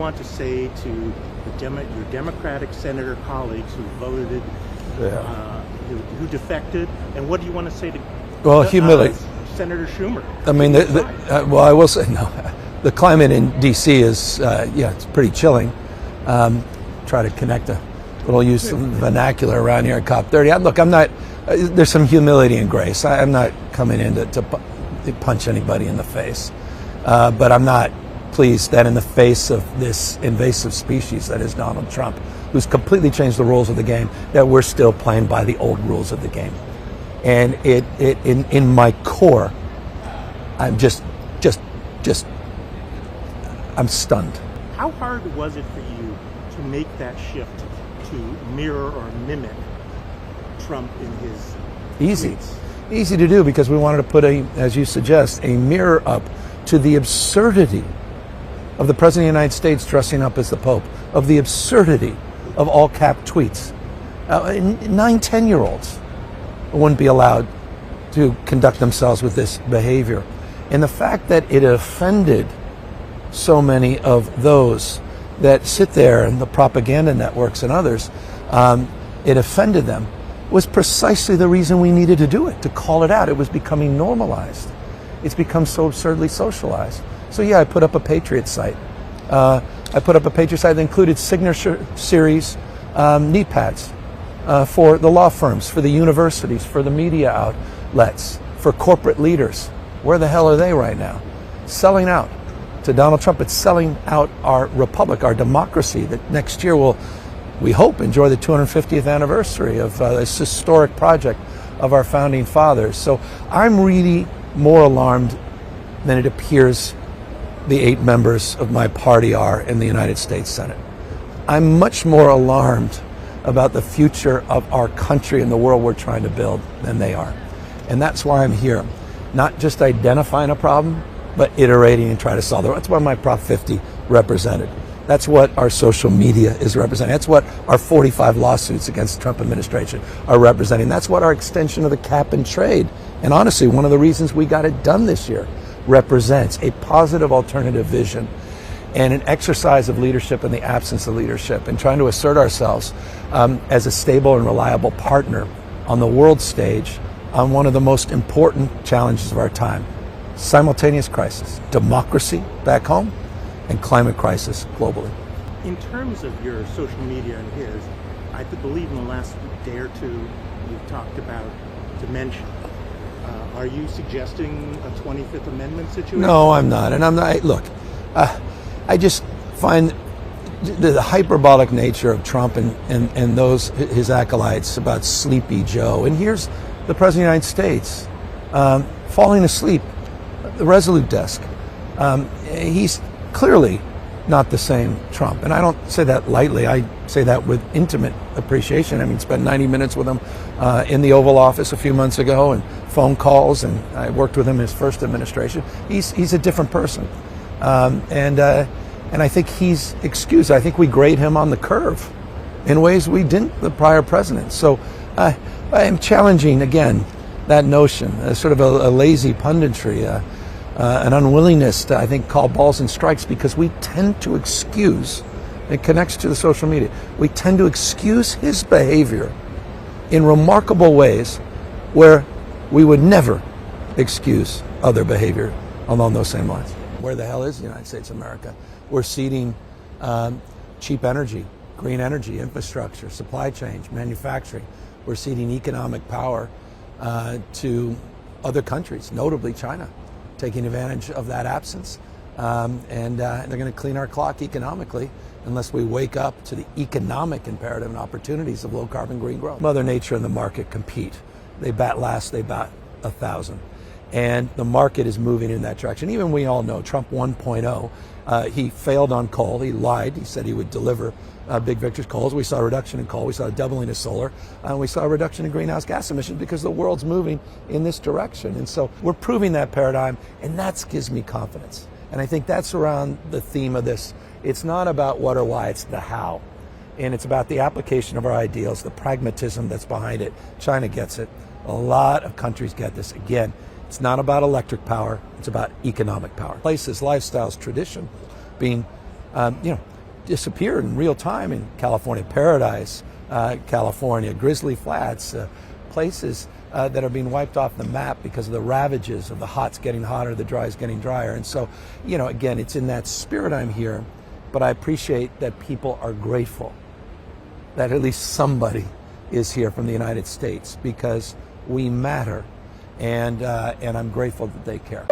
Want to say to your Democratic senator colleagues who voted, who defected, and what do you want to say to humility. Senator Schumer? I mean, I will say no. The climate in D.C. is, it's pretty chilling. Try to connect a little use some vernacular around here at COP30. Look, I'm not. There's some humility and grace. I'm not coming in to punch anybody in the face, but I'm not pleased that in the face of this invasive species that is Donald Trump, who's completely changed the rules of the game, that we're still playing by the old rules of the game. And in my core, I'm just I'm stunned. How hard was it for you to make that shift to mirror or mimic Trump in his Easy to do, because we wanted to put as you suggest, a mirror up to the absurdity of the President of the United States dressing up as the Pope, of the absurdity of all cap tweets. 9-10-year-olds wouldn't be allowed to conduct themselves with this behavior. And the fact that it offended so many of those that sit there and the propaganda networks and others, it offended them, was precisely the reason we needed to do it, to call it out. It was becoming normalized. It's become so absurdly socialized. So I put up a Patriot site. I put up a Patriot site that included signature series knee pads for the law firms, for the universities, for the media outlets, for corporate leaders. Where the hell are they right now? Selling out to Donald Trump. It's selling out our republic, our democracy, that next year will, we hope, enjoy the 250th anniversary of this historic project of our founding fathers. So I'm really more alarmed than it appears the 8 members of my party are in the United States Senate. I'm much more alarmed about the future of our country and the world we're trying to build than they are. And that's why I'm here, not just identifying a problem, but iterating and trying to solve it. That's what my Prop 50 represented. That's what our social media is representing. That's what our 45 lawsuits against the Trump administration are representing. That's what our extension of the cap and trade, and honestly, one of the reasons we got it done this year, represents a positive alternative vision and an exercise of leadership in the absence of leadership, and trying to assert ourselves as a stable and reliable partner on the world stage on one of the most important challenges of our time. Simultaneous crisis, democracy back home, and climate crisis globally. In terms of your social media and his, I believe in the last day or two you've talked about dementia. Are you suggesting a 25th Amendment situation? No, I'm not. And I'm not. Look, I just find the hyperbolic nature of Trump and those his acolytes about Sleepy Joe. And here's the President of the United States falling asleep at the Resolute desk. He's clearly not the same Trump. And I don't say that lightly. I say that with intimate appreciation. I mean, spent 90 minutes with him in the Oval Office a few months ago, and phone calls, and I worked with him in his first administration. He's a different person. And I think he's excused. I think we grade him on the curve in ways we didn't the prior president. So I am challenging, again, that notion, sort of a lazy punditry, an unwillingness to, I think, call balls and strikes, because we tend to excuse, it connects to the social media, we tend to excuse his behavior in remarkable ways where we would never excuse other behavior along those same lines. Where the hell is the United States of America? We're ceding cheap energy, green energy, infrastructure, supply chains, manufacturing. We're ceding economic power to other countries, notably China, taking advantage of that absence. And they're going to clean our clock economically unless we wake up to the economic imperative and opportunities of low-carbon green growth. Mother Nature and the market compete. They bat last, they bat 1,000. And the market is moving in that direction. Even we all know Trump 1.0, he failed on coal. He lied. He said he would deliver big victories. Coal. We saw a reduction in coal. We saw a doubling of solar. And we saw a reduction in greenhouse gas emissions because the world's moving in this direction. And so we're proving that paradigm, and that gives me confidence. And I think that's around the theme of this. It's not about what or why, it's the how. And it's about the application of our ideals, the pragmatism that's behind it. China gets it. A lot of countries get this. Again, it's not about electric power, it's about economic power. Places, lifestyles, tradition being, disappeared in real time in California. Paradise, California, Grizzly Flats, places that are being wiped off the map because of the ravages of the hot's getting hotter, the dry's getting drier. And so, again, it's in that spirit I'm here, but I appreciate that people are grateful that at least somebody is here from the United States, because we matter, and I'm grateful that they care.